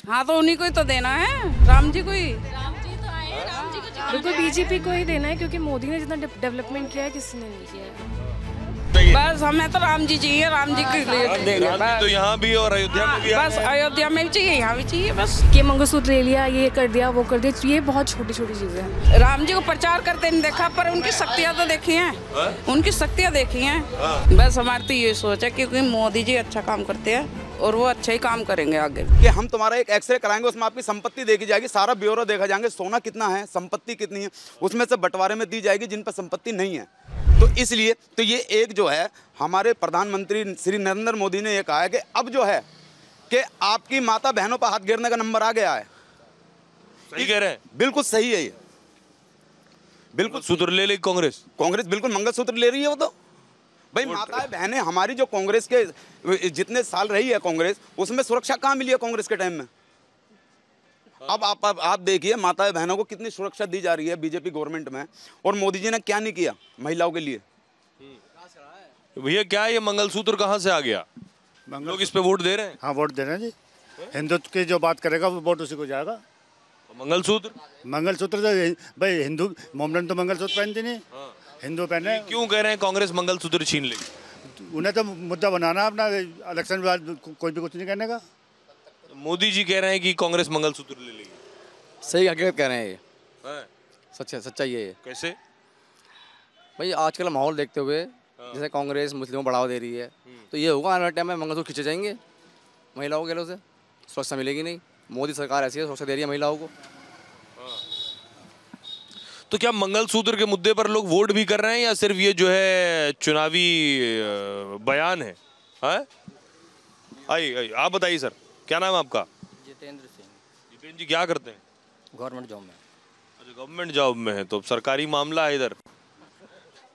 हाँ तो उन्हीं को ही तो देना है, राम जी को ही। बिल्कुल बीजेपी को ही देना है, क्योंकि मोदी ने जितना डेवलपमेंट किया है किसी ने नहीं किया है। बस हमें तो राम जी चाहिए, राम जी के लिए देंगे बस। तो यहाँ भी और अयोध्या में भी बस अयोध्या में भी चाहिए, यहाँ भी चाहिए बस। ये मंगलसूत्र ले लिया, ये कर दिया, वो कर दिया, ये बहुत छोटी छोटी चीजें हैं। राम जी को प्रचार करते नहीं देखा, पर उनकी शक्तियाँ तो देखी हैं, उनकी शक्तियाँ देखी हैं। बस हमारी तो ये सोच है, क्योंकि मोदी जी अच्छा काम करते हैं और वो अच्छा ही काम करेंगे आगे। कि हम तुम्हारा एक एक्सरे कराएंगे, उसमें आपकी संपत्ति देखी जाएगी, सारा ब्यौरा देखा जाएंगे, सोना कितना है, संपत्ति कितनी है, उसमें से बंटवारे में दी जाएगी जिन पर संपत्ति नहीं है। तो इसलिए तो ये एक जो है हमारे प्रधानमंत्री श्री नरेंद्र मोदी ने ये कहा है कि अब जो है कि आपकी माता बहनों पर हाथ गिरने का नंबर आ गया है। सही कह रहे हैं, बिल्कुल सही है ये, बिल्कुल। सूत्र ले ले कांग्रेस बिल्कुल मंगलसूत्र ले रही है वो तो। भाई माताएं बहनें हमारी जो कांग्रेस के जितने साल रही है कांग्रेस, उसमें सुरक्षा कहाँ मिली है कांग्रेस के टाइम में? अब आप देखिए माताएं बहनों को कितनी सुरक्षा दी जा रही है बीजेपी गवर्नमेंट में, और मोदी जी ने क्या नहीं किया महिलाओं के लिए। भैया क्या ये मंगलसूत्र कहाँ से आ गया? लोग इस पे वोट दे रहे हैं। हाँ वोट दे रहे हैं जी, हिंदुत्व की जो बात करेगा वो वोट उसी को जाएगा। मंगलसूत्र तो भाई हिंदू मोमडन तो मंगलसूत्र पहनते नहीं, हिंदू पहने। क्यों कह रहे हैं कांग्रेस मंगलसूत्र छीन लेगी? उन्हें तो मुद्दा बनाना अपना, इलेक्शन के बाद कोई भी कुछ नहीं कहने का। मोदी जी कह रहे हैं कि कांग्रेस मंगलसूत्र ले लेगी। सही हकीकत कह रहे हैं ये, सच्चाई है ये। कैसे भाई आजकल माहौल देखते हुए जैसे कांग्रेस मुस्लिमों को बढ़ावा दे रही है, तो ये होगा आने वाले टाइम में मंगलसूत्र खींचे जाएंगे महिलाओं के गलों से, सुरक्षा मिलेगी नहीं। मोदी सरकार ऐसी है, सुरक्षा दे रही है महिलाओं को। तो क्या मंगलसूत्र के मुद्दे पर लोग वोट भी कर रहे हैं या सिर्फ ये जो है चुनावी बयान है? आइए आप बताइए सर, क्या नाम है आपका? जितेंद्र सिंह। जितेंद्र जी क्या करते हैं? गवर्नमेंट जॉब में। अच्छा गवर्नमेंट जॉब में है, तो सरकारी मामला है इधर।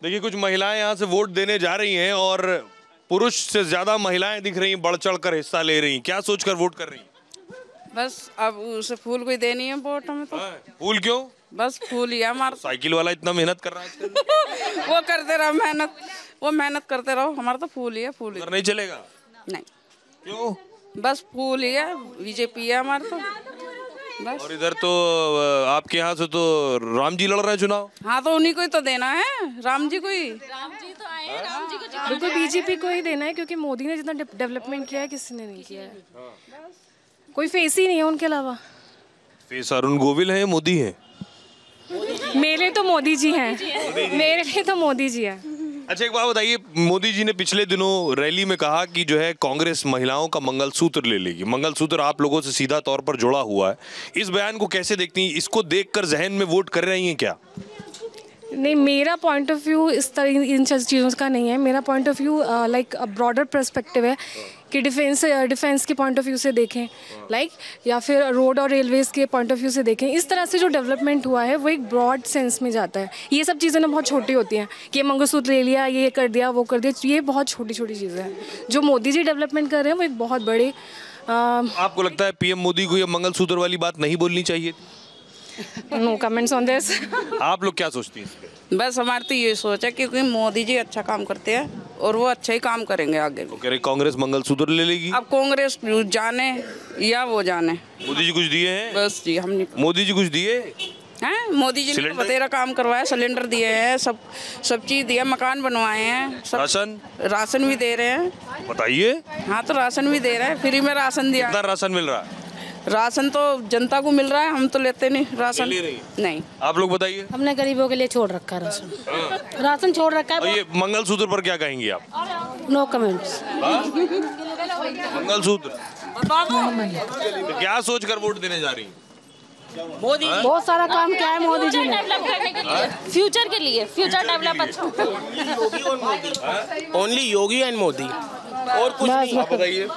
देखिए कुछ महिलाएं यहाँ से वोट देने जा रही हैं और पुरुष से ज्यादा महिलाएं दिख रही हैं, बढ़ चढ़ कर हिस्सा ले रही हैं। क्या सोचकर वोट कर रही हैं? बस अब उसे फूल को ही देनी है वोट हमें तो। फूल क्यों? बस फूल ही है हमारा। साइकिल वाला इतना मेहनत कर रहा है वो करते रहो मेहनत, वो मेहनत करते रहो, हमारा तो फूल ही है, फूल ही। नहीं चलेगा? नहीं। क्यों? बस फूल ही है, बीजेपी है हमारा तो बस। और इधर तो आपके यहाँ से तो राम जी लड़ रहे हैं चुनाव। हाँ तो उन्हीं को ही तो देना है, राम जी को ही। राम जी तो आए, राम जी को बिल्कुल बीजेपी को ही देना है, क्योंकि मोदी ने जितना डेवलपमेंट किया है किसी ने नहीं किया है। कोई फेस ही नहीं है उनके अलावा। फेस अरुण गोविल है, मोदी है? मेरे लिए तो मोदी जी हैं, मेरे लिए तो मोदी जी हैं। अच्छा एक बात बताइए, मोदी जी ने पिछले दिनों रैली में कहा कि जो है कांग्रेस महिलाओं का मंगलसूत्र ले लेगी। मंगलसूत्र आप लोगों से सीधा तौर पर जुड़ा हुआ है, इस बयान को कैसे देखती हैं? इसको देखकर जहन में वोट कर रही हैं क्या? नहीं, मेरा पॉइंट ऑफ व्यू इस तरह इन चीज़ों का नहीं है। मेरा point of view like broader perspective है कि डिफेंस के पॉइंट ऑफ व्यू से देखें, लाइक या फिर रोड और रेलवेज़ के पॉइंट ऑफ व्यू से देखें। इस तरह से जो डेवलपमेंट हुआ है वो एक ब्रॉड सेंस में जाता है। ये सब चीज़ें ना बहुत छोटी होती हैं कि मंगलसूत्र ले लिया, ये कर दिया, वो कर दिया, ये बहुत छोटी छोटी चीज़ें हैं। जो मोदी जी डेवलपमेंट कर रहे हैं वो एक बहुत बड़े। आपको लगता है पीएम मोदी को ये मंगलसूत्र वाली बात नहीं बोलनी चाहिए? No comments on this. आप लोग क्या सोचती हैं? बस हमारी तो ये सोच है, क्योंकि मोदी जी अच्छा काम करते हैं और वो अच्छा ही काम करेंगे आगे भी। कह रहे कांग्रेस मंगलसूत्र ले लेगी। अब कांग्रेस जाने या वो जाने, मोदी जी कुछ दिए हैं? बस जी हम नहीं। मोदी जी कुछ दिए हैं? मोदी जी ने बतेरा काम करवाया, सिलेंडर दिए हैं, सब चीज दिया, मकान बनवाए हैं, राशन भी दे रहे हैं। बताइए। हाँ तो राशन भी दे रहे हैं, फ्री में राशन दिया। कितना राशन मिल रहा है? राशन तो जनता को मिल रहा है, हम तो लेते नहीं राशन। नहीं। आप लोग बताइए। हमने गरीबों के लिए छोड़ रखा है राशन। राशन छोड़ रखा है। ये मंगलसूत्र पर क्या कहेंगी आप? No comments. मंगलसूत्र तो क्या सोचकर वोट देने जा रही हैं? मोदी बहुत सारा काम किया है मोदी जी ने डेवलप करने के लिए, फ्यूचर के लिए, फ्यूचर डेवलप अच्छा। ओनली योगी एंड मोदी और कुछ नहीं। आप बताइए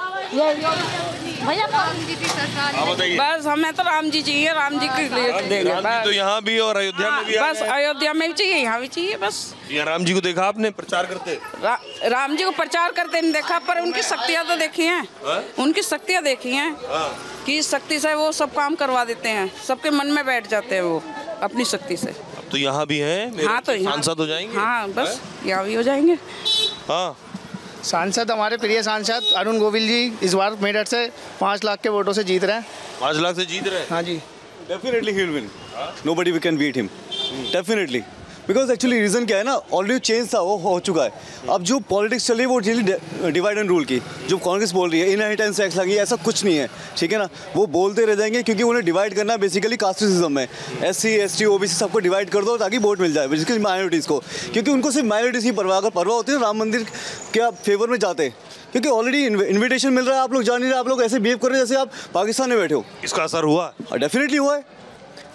भैया। बस हमें तो राम जी चाहिए, राम जी के लिए देंगे तो यहाँ भी और अयोध्या में भी। बस अयोध्या में भी चाहिए, यहाँ भी चाहिए बस। यहाँ राम जी को देखा आपने प्रचार करते? राम जी को प्रचार करते नहीं देखा, पर उनकी शक्तियाँ तो देखी हैं, उनकी शक्तियाँ देखी हैं कि शक्ति से वो सब काम करवा देते हैं, सबके मन में बैठ जाते हैं वो अपनी शक्ति से। अब तो यहाँ भी हैं, हाँ तो सांसद हो जाएंगे। हाँ बस यहाँ भी हो जाएंगे। हाँ सांसद हमारे प्रिय सांसद अरुण गोविल जी इस बार मेरठ से 5 लाख के वोटों से जीत रहे हैं। 5 लाख से जीत रहे हैं? हाँ जी। Definitely he will win, nobody we can beat him, definitely. Because actually reason क्या है ना, ऑलरेडी चेंज था, वो हो चुका है। अब जो पॉलिटिक्स चल रही है वो रियली डिवाइड एंड रूल की, जो कांग्रेस बोल रही है इनहेरिटेंस टैक्स लगी, ऐसा कुछ नहीं है, ठीक है ना। वो बोलते रह जाएंगे क्योंकि उन्हें डिवाइड करना बेसिकली कास्टिज्म है। SC ST OBC सबको डिवाइड कर दो ताकि वोट मिल जाए, बेसिकली माइनॉरिटीज़ को, क्योंकि उनको सिर्फ माइनॉरिटीज़ की परवाह, अगर परवाह होती है राम मंदिर के फेवर में जाते, क्योंकि ऑलरेडी इन्विटेशन मिल रहा है, आप लोग जा नहीं रहे, आप लोग ऐसे बिहेव कर रहे हैं जैसे आप पाकिस्तान में बैठे हो। इसका असर हुआ? डेफिनेटली हुआ है,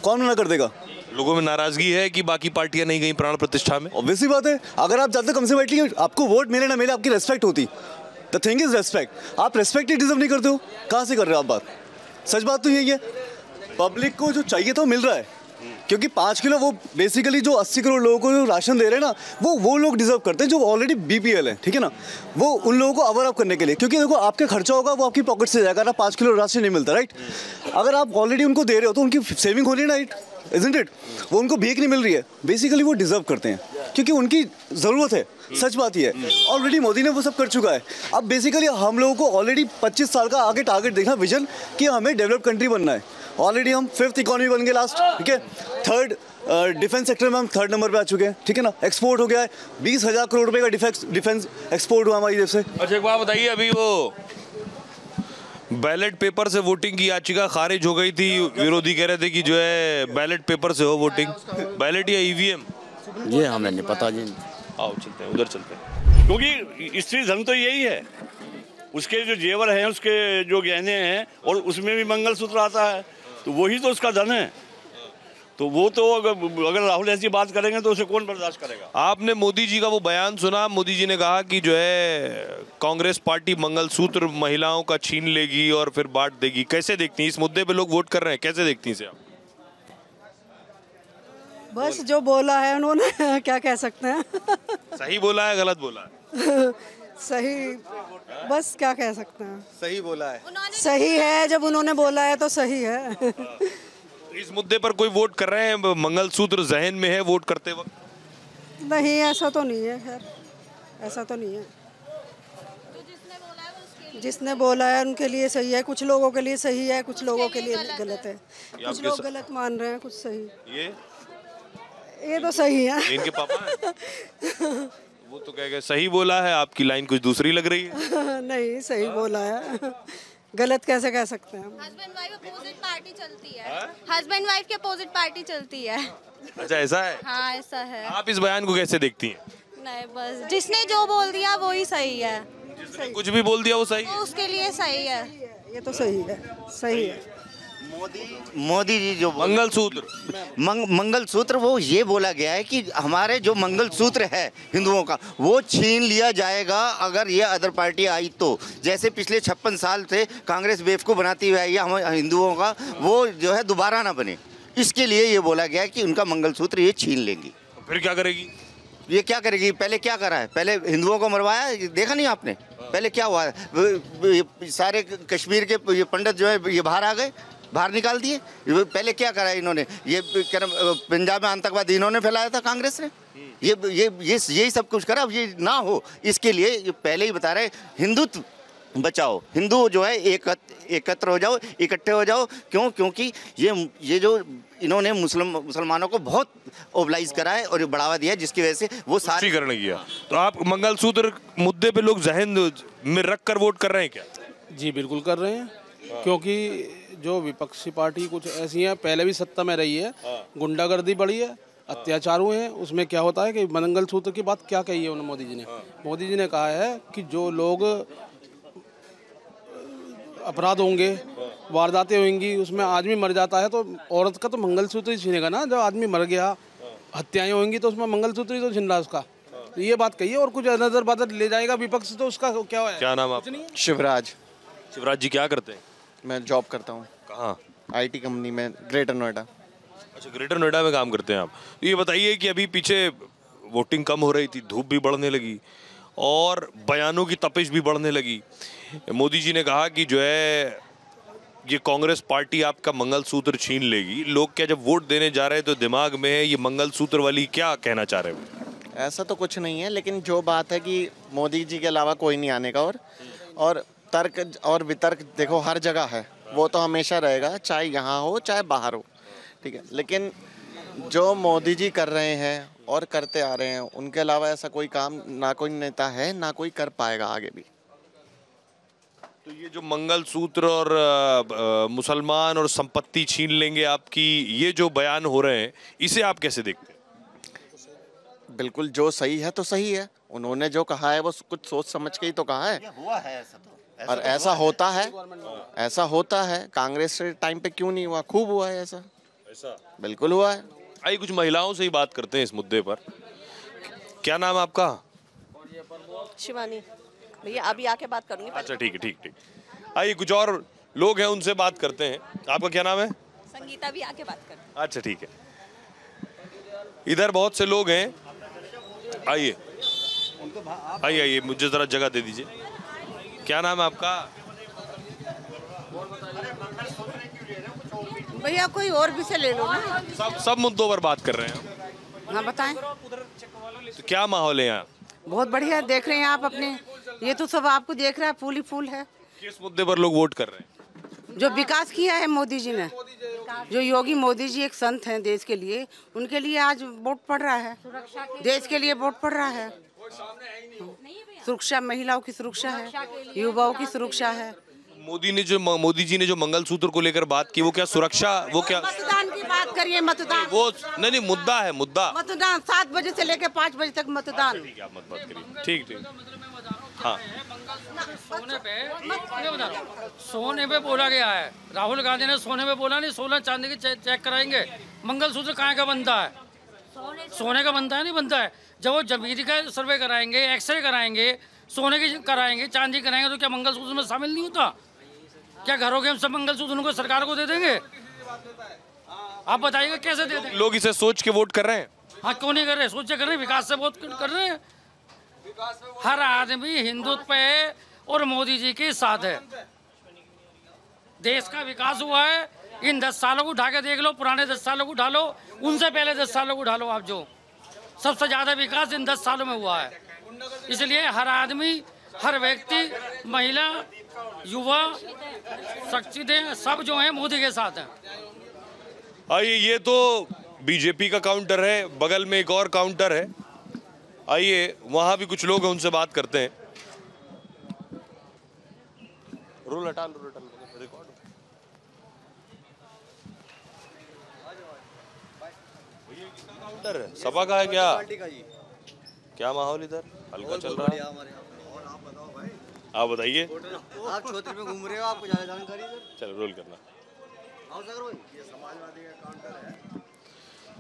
कौन मना कर देगा। लोगों में नाराजगी है कि बाकी पार्टियां नहीं गई प्राण प्रतिष्ठा में। ऑब्वियसली बात है, अगर आप जाते कंजर्वेटली, आपको वोट मिले ना मिले, आपकी रेस्पेक्ट होती। The thing is respect. आप रेस्पेक्ट ही डिजर्व नहीं करते हो, कहाँ से कर रहे हो आप बात? सच बात तो यही है, पब्लिक को जो चाहिए था वो मिल रहा है, क्योंकि 5 किलो वो बेसिकली जो 80 करोड़ लोगों को जो राशन दे रहे हैं ना, वो लोग डिजर्व करते हैं जो ऑलरेडी BPL है, ठीक है ना। वो उन लोगों को अवर अप करने के लिए, क्योंकि देखो आपके खर्चा होगा वो आपकी पॉकेट से जाएगा, अगर 5 किलो राशन नहीं मिलता, राइट। अगर आप ऑलरेडी उनको दे रहे हो तो उनकी सेविंग हो रही है ना, राइट, इजंट इट। वो उनको भीख नहीं मिल रही है, बेसिकली वो डिजर्व करते हैं क्योंकि उनकी ज़रूरत है। सच बात ही है, ऑलरेडी मोदी ने वो सब कर चुका है। अब बेसिकली हम लोगों को ऑलरेडी 25 साल का आगे टारगेट देखना, विजन, कि हमें डेवलप कंट्री बनना है। ऑलरेडी हम 5th इकॉनमी बन गए लास्ट, ठीक है। 3rd डिफेंस सेक्टर में हम 3rd नंबर पे आ चुके हैं, ठीक है ना। एक्सपोर्ट हो गया है, 20,000 करोड़ रुपए का डिफेंस एक्सपोर्ट हुआ हमारी तरफ से। अच्छा एक बात बताइए, अभी वो बैलेट पेपर से वोटिंग की याचिका खारिज हो गई थी, विरोधी कह रहे थे कि जो है बैलेट पेपर से हो वोटिंग, बैलेट या EVM? ये हमें नहीं पता जी। आओ चलते हैं, उधर चलते हैं। क्योंकि स्त्री धन तो यही है, उसके जो जेवर हैं, उसके जो गहने हैं, और उसमें भी मंगलसूत्र आता है, तो वही तो उसका धन है। तो वो तो अगर राहुल ऐसी बात करेंगे तो उसे कौन बर्दाश्त करेगा। आपने मोदी जी का वो बयान सुना? मोदी जी ने कहा कि जो है कांग्रेस पार्टी मंगलसूत्र महिलाओं का छीन लेगी और फिर बांट देगी। कैसे देखती हैं इस मुद्दे पे लोग वोट कर रहे हैं, कैसे देखती हैं इसे आप? बस जो बोला है उन्होंने क्या कह सकते हैं। सही बोला है, गलत बोला है? सही, बस क्या कह सकते हैं। सही बोला है, सही है, जब उन्होंने बोला है तो सही है। इस मुद्दे पर कोई वोट कर रहे हैं, मंगलसूत्र जहन में है वोट करते वक्त? नहीं, ऐसा तो नहीं है, खैर ऐसा तो नहीं है। जिसने बोला है उनके लिए सही है, कुछ लोगों के लिए सही है, कुछ लोगों के लिए गलत है, कुछ लोग गलत मान रहे हैं, कुछ सही। ये तो सही है। इनके पापा हैं? वो तो कह गए सही बोला है, आपकी लाइन कुछ दूसरी लग रही है। नहीं, सही बोला है, गलत कैसे कह सकते हैं। हस्बैंड वाइफ अपोजिट पार्टी चलती है, हस्बैंड वाइफ की अपोजिट पार्टी चलती है। अच्छा ऐसा है? हाँ ऐसा है। आप इस बयान को कैसे देखती हैं? नहीं, बस जिसने जो बोल दिया वो ही सही है, जिसने कुछ भी बोल दिया वो सही है, उसके लिए सही है। ये तो सही है, सही है। मोदी जी जो मंगलसूत्र मंगलसूत्र वो ये बोला गया है कि हमारे जो मंगलसूत्र है हिंदुओं का वो छीन लिया जाएगा अगर ये अदर पार्टी आई तो। जैसे पिछले 56 साल से कांग्रेस बेवकूफ़ बनाती हुई आई है हम हिंदुओं का, वो जो है दोबारा ना बने, इसके लिए ये बोला गया है कि उनका मंगलसूत्र ये छीन लेंगी। फिर क्या करेगी? ये क्या करेगी? पहले क्या करा है? पहले हिंदुओं को मरवाया, देखा नहीं आपने? पहले क्या हुआ है? सारे कश्मीर के ये पंडित जो है ये बाहर आ गए, बाहर निकाल दिए। पहले क्या करा इन्होंने? ये पंजाब में आतंकवाद इन्होंने फैलाया था कांग्रेस ने, ये यही सब कुछ करा। अब ये ना हो इसके लिए ये पहले ही बता रहे, हिंदुत्व बचाओ, हिंदू जो है एकत्र हो जाओ, इकट्ठे हो जाओ। क्यों? क्योंकि ये जो इन्होंने मुसलमानों को बहुत ओबलाइज करा है और बढ़ावा दिया है, जिसकी वजह से वो सारी करने किया। तो आप मंगलसूत्र मुद्दे पे लोग जहन में रख कर वोट कर रहे हैं क्या? जी बिल्कुल कर रहे हैं, क्योंकि जो विपक्षी पार्टी कुछ ऐसी हैं, पहले भी सत्ता में रही है, गुंडागर्दी बढ़ी है, अत्याचार हुए हैं। उसमें क्या होता है कि मंगलसूत्र की बात क्या कही है उन्होंने मोदी जी ने? मोदी जी ने कहा है कि जो लोग अपराध होंगे, वारदातें होंगी, उसमें आदमी मर जाता है तो औरत का तो मंगलसूत्र ही छीनेगा ना। जब आदमी मर गया, हत्याएं होंगी तो उसमें मंगलसूत्र ही तो छीन रहा उसका। तो ये बात कही है, और कुछ नजर बदल ले जाएगा विपक्ष तो उसका क्या है? क्या नाम आप? शिवराज। शिवराज जी क्या करते हैं? मैं जॉब करता हूँ। कहाँ? IT कंपनी में, ग्रेटर नोएडा। अच्छा, ग्रेटर नोएडा में काम करते हैं आप। तो ये बताइए कि अभी पीछे वोटिंग कम हो रही थी, धूप भी बढ़ने लगी और बयानों की तपिश भी बढ़ने लगी। मोदी जी ने कहा कि जो है ये कांग्रेस पार्टी आपका मंगलसूत्र छीन लेगी। लोग क्या जब वोट देने जा रहे हैं तो दिमाग में है ये मंगलसूत्र वाली क्या कहना चाह रहे हैं? ऐसा तो कुछ नहीं है, लेकिन जो बात है कि मोदी जी के अलावा कोई नहीं आने का, और तर्क और वितर्क देखो हर जगह है, वो तो हमेशा रहेगा, चाहे यहाँ हो चाहे बाहर हो, ठीक है। लेकिन जो मोदी जी कर रहे हैं और करते आ रहे हैं, उनके अलावा ऐसा कोई काम ना कोई नेता है, ना कोई कर पाएगा आगे भी। तो ये जो मंगलसूत्र और मुसलमान और संपत्ति छीन लेंगे आपकी, ये जो बयान हो रहे हैं, इसे आप कैसे देखते हैं? बिल्कुल, जो सही है तो सही है, उन्होंने जो कहा है वो कुछ सोच समझ के ही तो कहा है। हुआ है ऐसा तो, और ऐसा होता है, ऐसा होता है। कांग्रेस के टाइम पे क्यों नहीं हुआ? खूब हुआ है ऐसा, बिल्कुल हुआ है। आइए कुछ महिलाओं से ही बात करते हैं इस मुद्दे पर। क्या नाम है आपका? शिवानी। भैया अभी आके बात करूंगी। अच्छा ठीक है, ठीक। आइए कुछ और लोग हैं, उनसे बात करते हैं। आपका क्या नाम है? संगीता। भी आके बात कर। अच्छा ठीक है। इधर बहुत से लोग हैं, आइए आइए, मुझे जरा जगह दे दीजिए। क्या नाम है आपका? भैया कोई और विषय ले लो ना। सब मुद्दों पर बात कर रहे हैं। हाँ बताएं। तो क्या माहौल है यहाँ? बहुत बढ़िया, देख रहे हैं आप अपने, ये तो सब आपको देख रहा है, फूल ही फूल है। किस मुद्दे पर लोग वोट कर रहे हैं? जो विकास किया है मोदी जी ने, जो योगी मोदी जी एक संत हैं देश के लिए, उनके लिए आज वोट पड़ रहा है, देश के लिए वोट पड़ रहा है। सुरक्षा, महिलाओं की सुरक्षा है, युवाओं की सुरक्षा है। मोदी जी ने जो मंगलसूत्र को लेकर बात की, वो क्या सुरक्षा, वो क्या? मतदान की बात करिए, मतदान वो नहीं, मुद्दा है, मुद्दा मतदान 7 बजे से लेकर 5 बजे तक मतदान। ठीक है, आप मत बात करिए। ठीक। हाँ, सोने पे बोला गया है, राहुल गांधी ने सोने पे बोला नहीं, सोना चांदी के चेक कराएंगे। मंगलसूत्र कहाँ का बनता है? सोने का बनता है, नहीं बनता है। जब वो जमीन का सर्वे कराएंगे, एक्सरे कराएंगे, सोने की कराएंगे, चांदी कराएंगे, तो क्या मंगलसूत्र में शामिल नहीं होता? क्या घरों के हम सब मंगलसूत्र उनको सरकार को दे देंगे? आप बताइएगा कैसे दे देंगे? लोग इसे सोच के वोट कर रहे हैं। हाँ, क्यों नहीं कर रहे? सोच के कर रहे हैं, विकास से वोट कर रहे हैं। हर आदमी हिंदुत्व पे और मोदी जी के साथ है। देश का विकास हुआ है, इन 10 सालों को उठा के देख लो, पुराने 10 सालों को उठा लो, उनसे पहले 10 सालों को उठा लो। आप जो सबसे ज्यादा विकास इन 10 सालों में हुआ है। इसलिए हर आदमी, हर व्यक्ति, महिला, युवा, शख्सियतें सब जो हैं मोदी के साथ हैं। आइए, ये तो बीजेपी का काउंटर है, बगल में एक और काउंटर है। आइए वहां भी कुछ लोग हैं, उनसे बात करते हैं। रोल हटा लो, रिकॉर्ड। काउंटर है, सपा का है क्या? क्या माहौल इधर? हल्का चल रहा है। आप बताइए। आप क्षेत्र में घूम रहे हो, आपको ज्यादा जानकारी है? चलो रोल करना।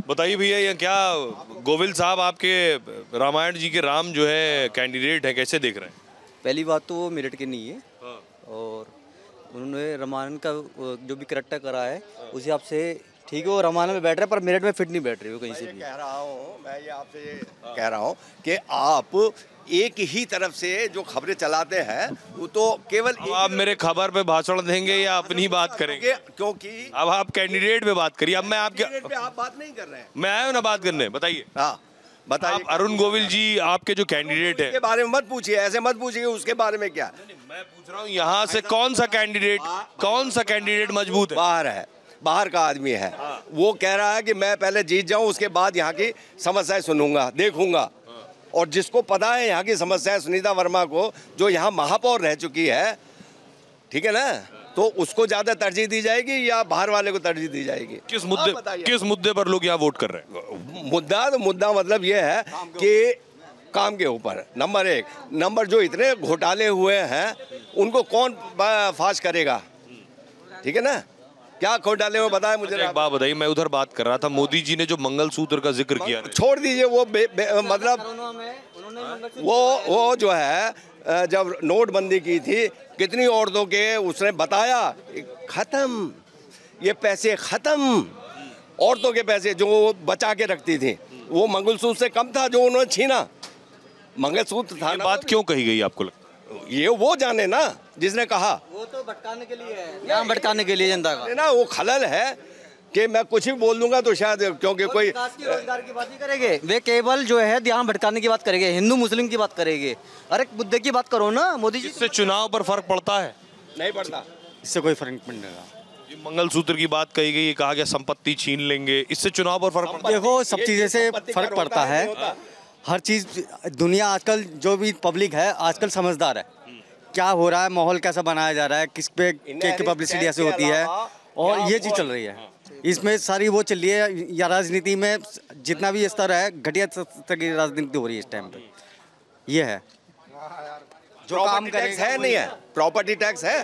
बताइए भैया, ये क्या गोविल साहब आपके रामायण जी के राम जो है कैंडिडेट है, कैसे देख रहे हैं? पहली बात तो वो मेरिट की नहीं है, और उन्होंने रामायण का जो भी करेक्टर करा है उस हिसाब से ठीक है, वो रामायण में बैठ रहे हैं, पर मेरिट में फिट नहीं बैठ रही हो कहीं से भी। कह रहा हूँ मैं, ये आपसे कह रहा हूँ कि आप एक ही तरफ से जो खबरें चलाते हैं वो तो केवल आप मेरे खबर पे भाषण देंगे या अपनी बात करेंगे? क्योंकि अब आप कैंडिडेट पे बात करिए। अब मैं आपके पे आप बात नहीं कर रहे हैं। मैं आया हूँ ना बात करने। बताइए। हाँ बताइए। अरुण गोविल जी आपके जो कैंडिडेट है, उसके बारे में मत पूछिए, ऐसे मत पूछिए उसके बारे में क्या। मैं पूछ रहा हूँ यहाँ से कौन सा कैंडिडेट मजबूत है? बाहर है, बाहर का आदमी है। वो कह रहा है कि मैं पहले जीत जाऊं, उसके बाद यहाँ की समस्याएं सुनूंगा, देखूंगा। और जिसको पता है यहाँ की समस्याएं, सुनीता वर्मा को, जो यहाँ महापौर रह चुकी है, ठीक है ना, तो उसको ज्यादा तरजीह दी जाएगी या बाहर वाले को तरजीह दी जाएगी? किस मुद्दे पर लोग यहाँ वोट कर रहे हैं? मुद्दा मतलब ये है कि काम के ऊपर नंबर 1, नंबर जो इतने घोटाले हुए हैं उनको कौन फाश करेगा? ठीक है ना, क्या घोटाले में बताया मुझे? एक बात बताइए, मैं उधर बात कर रहा था, मोदी जी ने जो मंगलसूत्र का जिक्र किया, छोड़ दीजिए वो मतलब वो जो है जब नोटबंदी की थी, कितनी औरतों के उसने बताया खत्म, ये पैसे खत्म, औरतों के पैसे जो बचा के रखती थी, वो मंगलसूत्र से कम था जो उन्होंने छीना। मंगलसूत्र था। बात क्यों कही गई आपको लगता? ये वो जाने ना जिसने कहा। वो तो भटकाने के लिए है, यहाँ भटकाने के लिए जनता का ना, वो खलल है कि मैं कुछ भी बोल दूंगा तो शायद क्योंकि कोई रोजगार की बात ही करेंगे, वे केवल जो है ध्यान भटकाने की बात करेंगे, हिंदू मुस्लिम की बात करेंगे। अरे मुद्दे की बात करो ना मोदी जी। इससे चुनाव पर फर्क पड़ता है? नहीं पड़ता, इससे कोई फर्क नहीं पड़ेगा। ये मंगलसूत्र की बात कही गई, कहा गया संपत्ति छीन लेंगे, इससे चुनाव पर फर्क पड़ता है? देखो सब चीज़ें से फर्क पड़ता है, हर चीज़। दुनिया आजकल जो भी पब्लिक है आजकल समझदार है, क्या हो रहा है, माहौल कैसा बनाया जा रहा है, किस पे क्या पब्लिसिटी ऐसे होती है, और ये चीज़ चल रही है। इसमें सारी वो चल रही है, या राजनीति में जितना भी स्तर है घटिया स्तर की राजनीति हो रही है इस टाइम पे। ये है जो काम टैक्स है नहीं है, प्रॉपर्टी टैक्स है,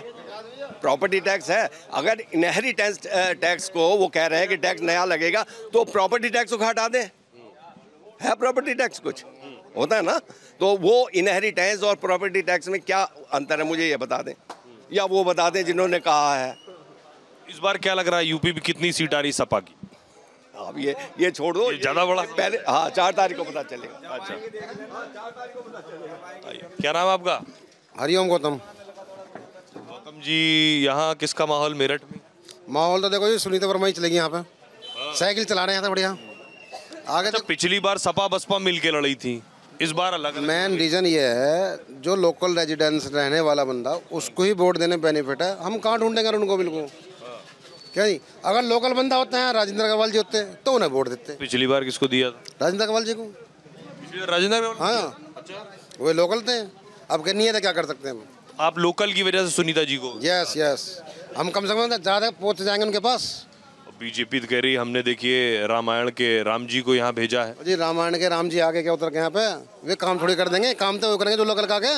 प्रॉपर्टी टैक्स है। अगर इनहेरिटेंस टैक्स को वो कह रहे हैं कि टैक्स नया लगेगा तो प्रॉपर्टी टैक्स को हटा दें। है प्रॉपर्टी टैक्स कुछ होता है ना, तो वो इनहेरिटेंस और प्रॉपर्टी टैक्स में क्या अंतर है मुझे ये बता दें, या वो बता दें जिन्होंने कहा है। इस बार क्या लग रहा है यूपी में कितनी सीट आ रही सपा की? अब ये छोड़ दो, ज्यादा बड़ा पहले, हाँ 4 तारीख को पता चलेगा। अच्छा, क्या नाम है आपका? हरिओम गौतम। गौतम जी, यहाँ किसका माहौल मेरठ में? माहौल तो देखो जी, सुनीता वर्मा ही चलेगी यहाँ पे, साइकिल चला रहे हैं बढ़िया आगे। तो पिछली बार सपा बसपा मिलके लड़ी थी, इस बार अलग। मेन रीजन ये है, जो लोकल रेजिडेंस रहने वाला बंदा उसको ही वोट देने बेनिफिट है। हम कहाँ ढूंढेंगे उनको, बिल्कुल क्या जी। अगर लोकल बंदा होते हैं, राजेंद्र अग्रवाल जी होते हैं तो उन्हें वोट देते। पिछली बार किसको दिया था? राजेंद्र अग्रवाल जी को। राजेंद्र अग्रवाल? हाँ, वो लोकल थे, अब नहीं है तो क्या कर सकते हैं हम। आप लोकल की वजह से सुनीता जी को? यस यस, हम कम से कम ज़्यादा पहुँच जाएंगे उनके पास। बीजेपी तो कह रही, हमने देखिए रामायण के राम जी को यहाँ भेजा है। जी रामायण के राम जी आगे क्या उतर के यहाँ पे, वे काम थोड़ी कर देंगे, काम तो वो करेंगे जो लोकल का के।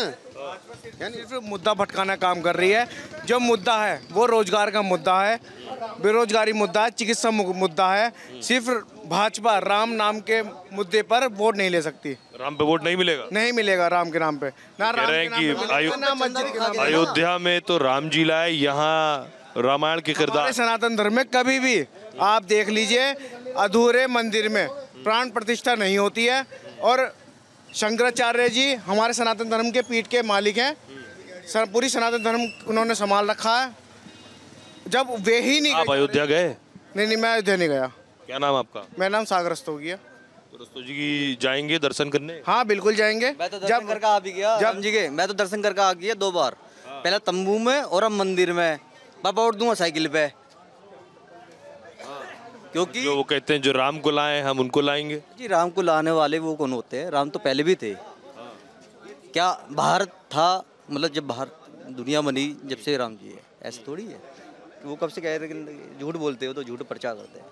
सिर्फ मुद्दा भटकाना काम कर रही है। जो मुद्दा है वो रोजगार का मुद्दा है, बेरोजगारी मुद्दा है, चिकित्सा मुद्दा है। सिर्फ भाजपा राम नाम के मुद्दे पर वोट नहीं ले सकती। राम पे वोट नहीं मिलेगा? नहीं मिलेगा राम के नाम पे। ना कह रहे हैं कि अयोध्या में तो राम जी लाए, यहाँ रामायण के किरदार। सनातन धर्म में कभी भी आप देख लीजिए, अधूरे मंदिर में प्राण प्रतिष्ठा नहीं होती है। और शंकराचार्य जी हमारे सनातन धर्म के पीठ के मालिक हैं, पूरी सनातन धर्म उन्होंने संभाल रखा है। जब वे ही नहीं, आप अयोध्या गए? नहीं, मैं अयोध्या नहीं गया। क्या नाम आपका? मेरा नाम सागर रस्तोगी है। तो रस्तोगी जी जाएंगे दर्शन करने? हाँ बिल्कुल जाएंगे। मैं तो दर्शन करके आ भी गया राम जी के, मैं तो दर्शन करके आ गया 2 बार, पहले तंबू में और अब मंदिर में। मैं वोट दूंगा साइकिल पे, क्योंकि जो वो कहते हैं जो राम को लाए हम उनको लाएंगे। जी राम को लाने वाले वो कौन होते हैं? राम तो पहले भी थे। क्या भारत था, मतलब जब भारत दुनिया बनी जब से राम जी है, ऐसा थोड़ी है कि वो कब से कह रहे, झूठ बोलते हो तो झूठ प्रचार करते हैं।